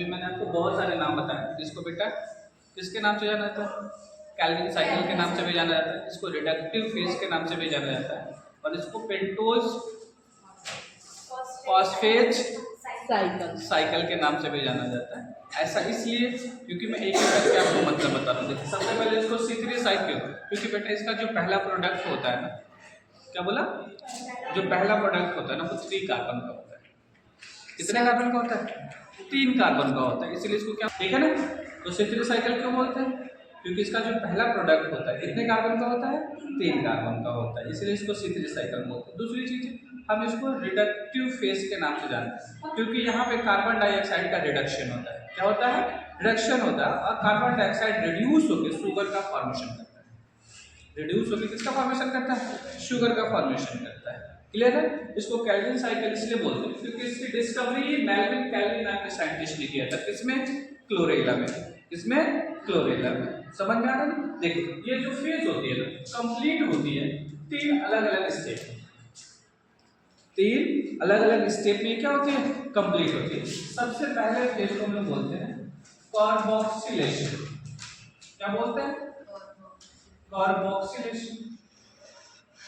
अभी मैंने आपको बहुत सारे नाम बताए, जिसको बेटा किसके नाम से जाना जाता है, कैल्विन साइकिल के नाम से भी जाना जाता है, इसको रिडक्टिव फेज के नाम से भी जाना जाता है, और इसको पेंटोज फॉस्फेट साइकिल के नाम से भी जाना जाता है। ऐसा इसलिए क्योंकि मैं एक एक करके आपको मतलब बता रहा हूँ। देखिए सबसे पहले इसको C3 साइकिल, क्योंकि बेटा इसका जो पहला प्रोडक्ट होता है ना, क्या बोला, जो पहला प्रोडक्ट होता है ना वो 3 कार्बन का होता है। कितने कार्बन का होता है? 3 कार्बन का होता है, इसीलिए इसको क्या, ठीक है ना, तो C3 साइकिल क्यों बोलते हैं, क्योंकि इसका जो पहला प्रोडक्ट होता है कितने कार्बन का होता है? 3 कार्बन का होता है, इसलिए इसको C3 साइकिल बोलते हैं। दूसरी चीज हम इसको रिडक्टिव फेज के नाम से जानते हैं, क्योंकि यहाँ पे कार्बन डाइऑक्साइड का रिडक्शन होता है। क्या होता है? रिडक्शन होता है, और कार्बन डाइऑक्साइड रिड्यूस होकर शुगर का फॉर्मेशन करता है। रिड्यूस होकर किसका फॉर्मेशन करता है? शुगर का फॉर्मेशन करता है। क्लियर है? इसको कैल्विन साइकिल इसलिए बोलते हैं क्योंकि इसकी डिस्कवरी मेल्विन कैल्विन नाम के साइंटिस्ट ने किया था। किसमें? क्लोरेला में। इसमें क्लोरेला में। समझ में आ रहा है? देखिए ये जो फेज होती है ना, कंप्लीट होती है 3 अलग अलग स्टेप, 3 अलग अलग स्टेप में क्या होती है? कंप्लीट होती है। सबसे पहले फेज को हम लोग बोलते हैं कार्बोक्सिलेशन। क्या बोलते हैं? कार्बोक्सिलेशन।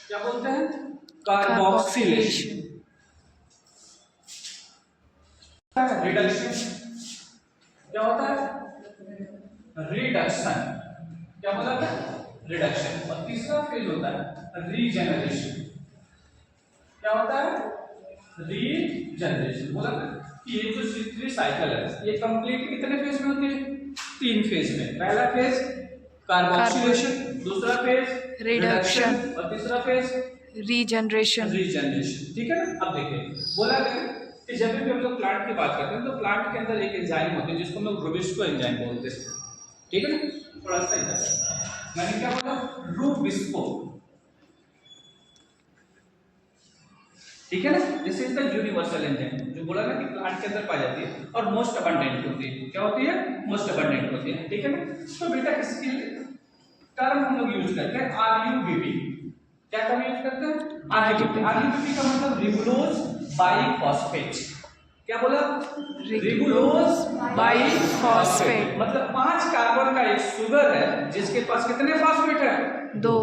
क्या बोलते हैं? कार्बोक्सिलेशन। रिडक्शन। क्या होता है? रिडक्शन। क्या बोला था? रिडक्शन। और तीसरा फेज होता है रीजेनरेशन। क्या होता है? रीजेनरेशन। बोला था कि ये जो C3 साइकिल है ये कंप्लीट कितने फेज में होती है? 3 फेज में। पहला फेज कार्बोक्सिलेशन, दूसरा फेज रिडक्शन, और तीसरा फेज रीजनरेशन। ठीक है ना? अब देखिए बोला गया कि जब भी हम लोग प्लांट की बात करते हैं तो प्लांट के अंदर एक एंजाइम होती है जिसको हम लोग रूबिस्को एंजाइम बोलते हैं। ठीक है ना? थोड़ा सा इधर मैंने क्या बोला? रूबिस्को। ठीक है ना? This is the universal enzyme, जो बोला ना कि प्लांट के अंदर पाई जाती है और मोस्ट अबंडेंट होती है। क्या होती है? मोस्ट अबंडेंट होती है। ठीक है ना? तो बेटा इसके लिए टर्म हम लोग यूज करते हैं RUBP। क्या टर्म यूज करते हैं? RUBP। RUBP का मतलब रिबुलोज बाइफॉस्फेट। क्या बोला? Ribulose biphosphate. मतलब 5 कार्बन का एक शुगर है जिसके पास कितने फॉस्फेट है? 2।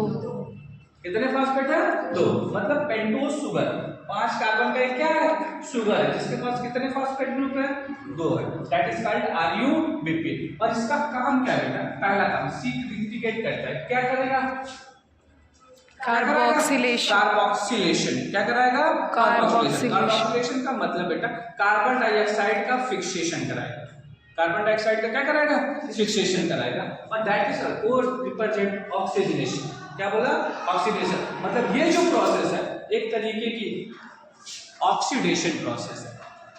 कितने फॉस्फेट है? 2। मतलब पेंटोज शुगर 5 कार्बन का एक क्या है? शुगर है जिसके पास कितने फॉस्फेट ग्रुप है? 2 है। That is called RUBP। और इसका काम क्या है बेटा? पहला काम इंडिकेट करता है। क्या करेगा? कार्बोक्सिलेशन। कार्बोक्सिलेशन। क्या कराएगा? कार्बोक्सिलेशन का मतलब बेटा कार्बन डाइऑक्साइड का फिक्सेशन कराएगा। कार्बन डाइऑक्साइड का क्या कराएगा? फिक्सेशन कराएगा। और दैट इज और रिप्रेजेंट ऑक्सीजनेशन। क्या बोला? ऑक्सीडेशन। मतलब ये जो प्रोसेस है एक तरीके की ऑक्सीडेशन प्रोसेस है।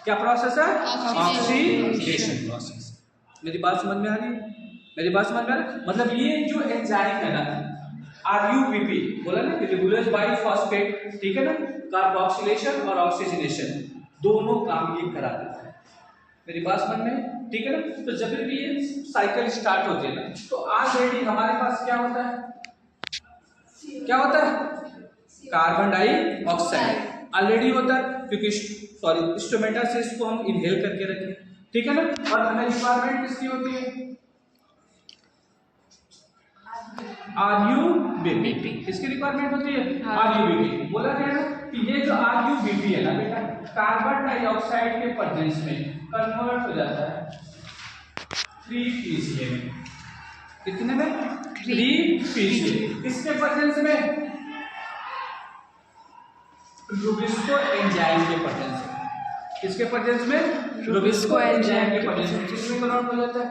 क्या प्रोसेस है? Oxidation process. मेरी बात समझ में आ रही है? मेरी बात समझ में आ रही है? मतलब ये जो एंजाइम है ना RUBP, बोला ना कि रिबुलोज बाइफॉस्फेट, ठीक है ना, कार्बोक्सिलेशन और ऑक्सीजनेशन दोनों काम ये करा देता है। मेरी बात समझ में? ठीक है ना? तो जब भी ये साइकिल स्टार्ट होती है ना तो ऑलरेडी हमारे पास क्या होता है? क्या होता है? कार्बन डाइऑक्साइड ऑलरेडी होता है, क्योंकि सॉरी स्टोमेटा से इसको हम इनहेल करके रखें। ठीक है ना? और हमें रिक्वायरमेंट किसकी होती है? RUBP। किसकी रिक्वायरमेंट होती है? RUBP। बोला गया ना कि ये जो RUBP है ना बेटा कार्बन डाइऑक्साइड के प्रेजेंस में कन्वर्ट हो जाता है 3PCA में। कितने में? 3PCA। किसके प्रेजेंस में? रूबिस्को एंजाइम के प्रेजेंस में। किसके प्रेजेंस में? रूबिस्को एंजाइम के प्रेजेंस में। किसमें कन्वर्ट हो जाता है?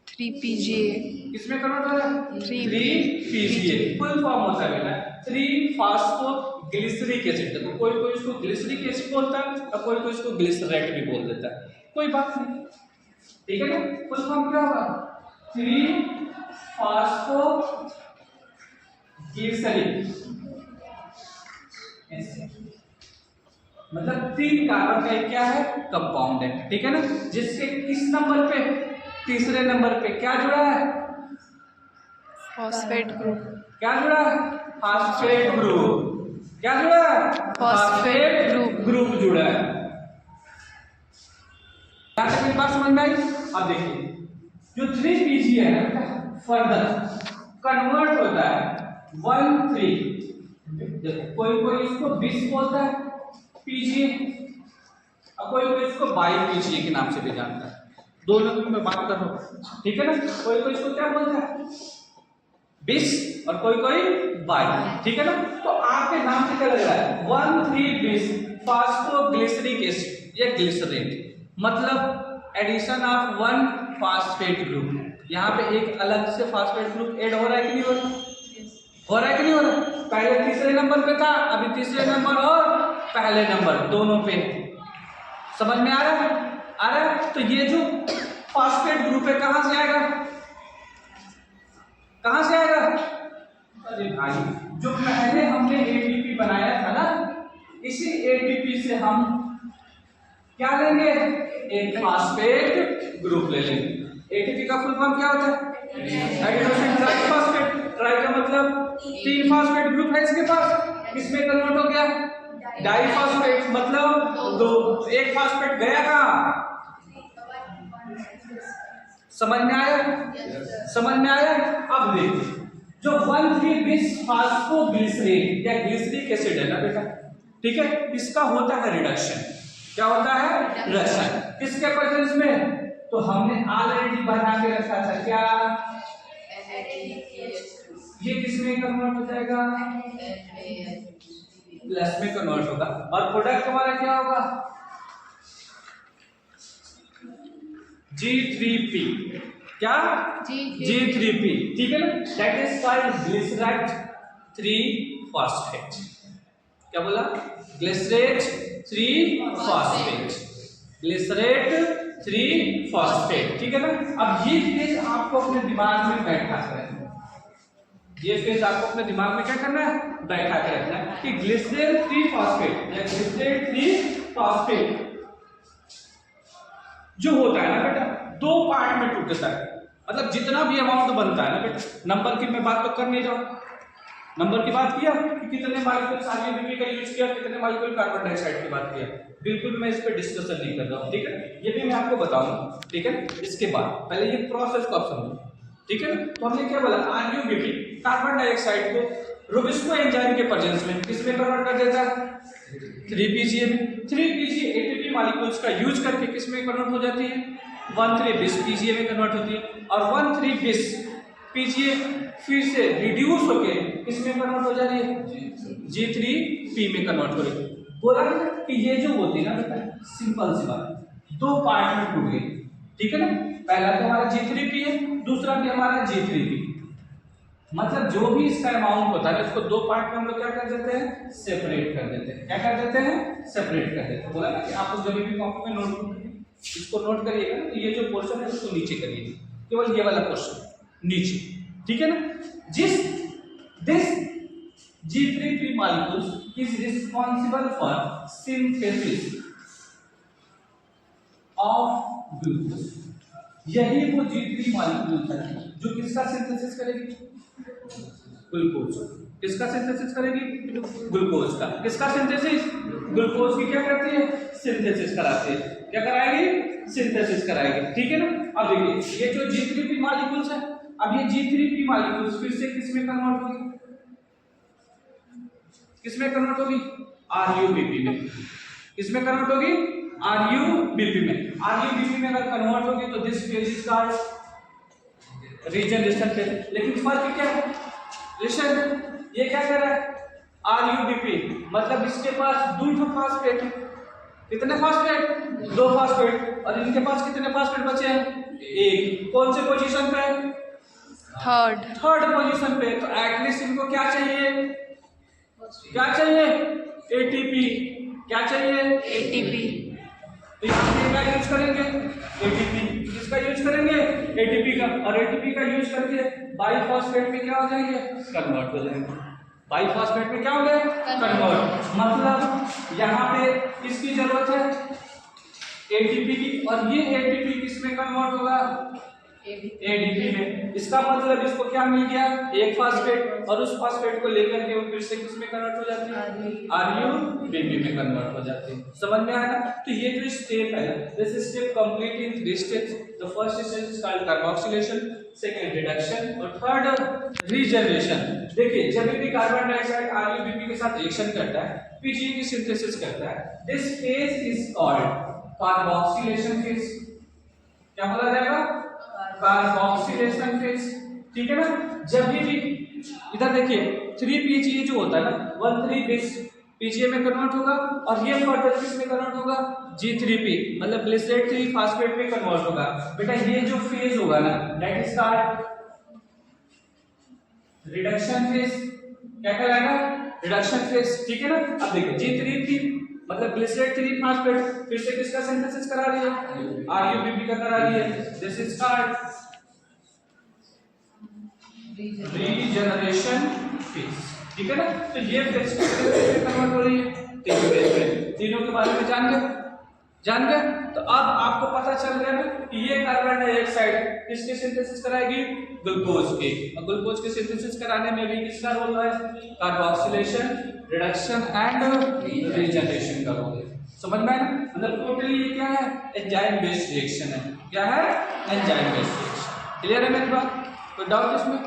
3PGA। किसमें कन्वर्ट हो रहा है? 3PGA। फुल फॉर्म होता है बेटा 3-फॉस्फोग्लिसरिक एसिड। देखो कोई कोई इसको ग्लिसरिक एसिड बोलता है और कोई कोई इसको ग्लिसरेट भी बोल देता है, कोई बात नहीं। ठीक है ना? फुल फॉर्म क्या होगा? 3-फॉस्फोग्लिसरिक एसिड। मतलब 3 कार्बन का क्या है? कंपाउंड है। ठीक है ना? जिसके किस नंबर पे? तीसरे नंबर पे क्या जुड़ा है? Phosphate group. क्या जुड़ा है? Phosphate group. क्या जुड़ा है? फॉस्फेट ग्रुप जुड़ा है। यहाँ तक मेरी बात समझ में आई। अब देखिए जो 3PG है ना फर्दर कन्वर्ट होता है 1,3 कोई कोई इसको 20 बोलता है PGA और कोई कोई इसको 22 PGA के नाम से भी जानता है। दोनों की मैं बात कर रहा हूँ, ठीक है ना। कोई कोई इसको क्या बोलता है 20 और कोई कोई 22, ठीक है ना। तो आपके नाम से क्या लग रहा है 1,3,20 फास्फोग्लिसरिक एसिड या ग्लिसरेट, मतलब एडिशन ऑफ 1 फास्फेट ग्रुप। यहाँ पे एक अलग से फास्फेट ग्रुप ऐड हो रहा है कि नहीं हो रहा, हो रहा है कि नहीं हो रहा। पहले तीसरे नंबर पे था, अभी तीसरे नंबर और पहले नंबर दोनों पे। समझ में आ रहा है, आ रहा है। तो ये जो फास्फेट ग्रुप है कहां से आएगा, कहां से आएगा। अरे भाई जो पहले हमने एटीपी बनाया था ना, इसी एटीपी से हम क्या लेंगे, एक फास्फेट ग्रुप ले लेंगे। एटीपी का फुल फॉर्म क्या होता है, एडिनोसिन ट्राइफॉस्फेट। ट्राई का मतलब 3 फास्फेट ग्रुप है इसके पास, किसमें कन्वर्ट हो गया डाइफॉस्फेट, मतलब 2। एक फास्फेट गया कहां, समझ में आया, समझ में आया। अब देखिए जो 1,3,20 फास्फोग्लिसरेट या ग्लिसरिक एसिड है ना बेटा, ठीक है, इसका होता है रिडक्शन। क्या होता है, रिडक्शन। किसके प्रेजेंस में, तो हमने ऑलरेडी बना के रखा था क्या, ये किसमें कन्वर्ट हो जाएगा, प्लस में कन्वर्ट होगा। और प्रोडक्ट हमारा क्या होगा G3P, क्या G3P, ठीक है ना। That is called glycerate 3 phosphate. क्या बोला, ग्लिसरेट 3 फॉस्फेट, ग्लिसरेट 3 फॉस्फेट, ठीक है ना। अब ये फेज आपको अपने दिमाग में बैठा कर रखना है, ये फेज आपको अपने दिमाग में क्या करना है, बैठा कर रखना है कि ग्लिसरेट 3 फॉस्फेट या ग्लिसरेट 3 फॉस्फेट जो होता है ना बेटा 2 पार्ट में टूटता है। मतलब जितना भी अमाउंट बनता है ना बेटा, नंबर की मैं बात तो कर नहीं जाऊँ, नंबर की बात किया कि कितने मॉलिक्यूल RuBP का यूज किया, कितने मॉलिक्यूल कार्बन डाइऑक्साइड की बात किया, बिल्कुल मैं इस पे डिस्कशन नहीं कर रहा हूँ, ठीक है। ये भी मैं आपको बताऊंगा, ठीक है। इसके बाद पहले ये प्रोसेस को आप समझो, ठीक है। तो हमने क्या बोला, RuBP कार्बन डाइऑक्साइड को रोबिस्को एंजाइम के प्रेजेंस में किसमें कन्वर्ट कर देता है, 3PGA में। 3PGA एटीपी मॉलिक्यूल्स का यूज करके किसमें कन्वर्ट हो जाती है, 1,3,20 PGA में कन्वर्ट होती है। और 1,3,20 PGA फिर से रिड्यूस होके किसमें कन्वर्ट हो जा रही है, G3P में कन्वर्ट हो रही है। बोला कि ये जो होती है ना बेटा, सिंपल सी बात, 2 पार्ट में टूट गई, ठीक है ना। पहला तो हमारा G3P है, दूसरा भी हमारा G3P। मतलब जो भी इसका अमाउंट होता है इसको 2 पार्ट में हम लोग क्या कर देते हैं, सेपरेट कर देते हैं। क्या कर देते हैं, सेपरेट कर देते हैं। बोला ना कि आप जब भी कॉपी में नोट इसको नोट करिएगा, तो ये जो पोर्शन है उसको नीचे करिए, केवल ये वाला पोर्शन नीचे, ठीक है ना। This G3P molecules is responsible for synthesis of glucose। यही वो G3 मॉलिक्यूल है जो किसका सिंथेसिस करेगी, ग्लूकोज। किसका सिंथेसिस करेगी, ग्लूकोज का। किसका सिंथेसिस, ग्लूकोज की क्या करती है, सिंथेसिस कराती है। क्या कराएगी, सिंथेसिस कराएगी, ठीक है ना। अब देखिए ये जो G3P मॉलिक्यूल्स है, अब ये G3P मॉलिक्यूल्स फिर से किसमें कन्वर्ट होगी, किसमें कन्वर्ट होगी, RuBP में। किसमें कन्वर्ट होगी, RuBP में। RuBP में अगर कन्वर्ट होगी तो this phase is called regeneration phase. लेकिन फर्क क्या है, लिसन, ये क्या कर रहा है, RuBP मतलब इसके पास 2 फास्फेट है। कितने फास्फेट, 2 फास्फेट। और इनके पास कितने फास्फेट बचे हैं, 1। कौन से पोजीशन पे, थर्ड पोजीशन पे। तो एटलीस्ट इनको क्या चाहिए, क्या चाहिए, ATP। क्या चाहिए, ATP। तो यहाँ पे क्या यूज करेंगे, ATP। किसका यूज करेंगे, ATP का। और ATP का यूज करके बाइफॉस्फेट में क्या हो जाएंगे, कन्वर्ट हो जाएंगे। बाइफॉस्फेट में क्या हो गए, कन्वर्ट। मतलब यहाँ पे किसकी जरूरत है, ATP की। और ये ATP किसमें कन्वर्ट होगा, ADP में। इसका मतलब इसको क्या मिल गया, एक फास्फेट, और उस फास्फेट को लेकर के वो फिर से किस में कन्वर्ट हो जाती है, RUBP में कन्वर्ट हो जाती है। समझ में आया ना? तो ये जो स्टेप है ना, this step complete in 3 steps. The first step is called carboxylation, second reduction और थर्ड रीजनरेशन। देखिए जब भी कार्बन डाइऑक्साइड RUBP के साथ रिएक्शन करता है, PGA की सिंथेसिस करता है, this phase is called carboxylation phase. क्या बोला जाएगा, कार्बोक्सिलेशन फेज। ठीक है ना? जब भी इधर देखिए 3PGA जो होता है ना, 1,3 बेस PGA में कन्वर्ट होगा, और ये फर्दर किस में कन्वर्ट होगा, G3P मतलब ग्लिसरेट 3 फास्फेट में कन्वर्ट होगा। बेटा ये जो फेज होगा ना, that is called reduction phase. क्या कहलाएगा, रिडक्शन फेज। ठीक है ना? अब देखिए G3P मतलब ग्लिसरेट 3 फास्फेट फिर से किसका सिंथेसिस करा रही है, RUBP का करा रही है। This is called regeneration phase. ठीक है ना? तो ये फेज कन्वर्ट हो रही है तीनों फेज में। तीनों के बारे में जान गए। तो अब आपको पता चल गया ना कि ये कार्बन डाइऑक्साइड किसके सिंथेसिस कराएगी, ग्लूकोज के। और ग्लूकोज के सिंथेसिस कराने में भी किसका रोल है, कार्बोक्सिलेशन, रिडक्शन एंड रीजनरेशन का रोल है। समझ में आया ना? मतलब टोटली ये क्या है, एंजाइम बेस्ड रिएक्शन है। क्या है, एंजाइम बेस्ड रिएक्शन। क्लियर है मेरी बात, कोई डाउट इसमें?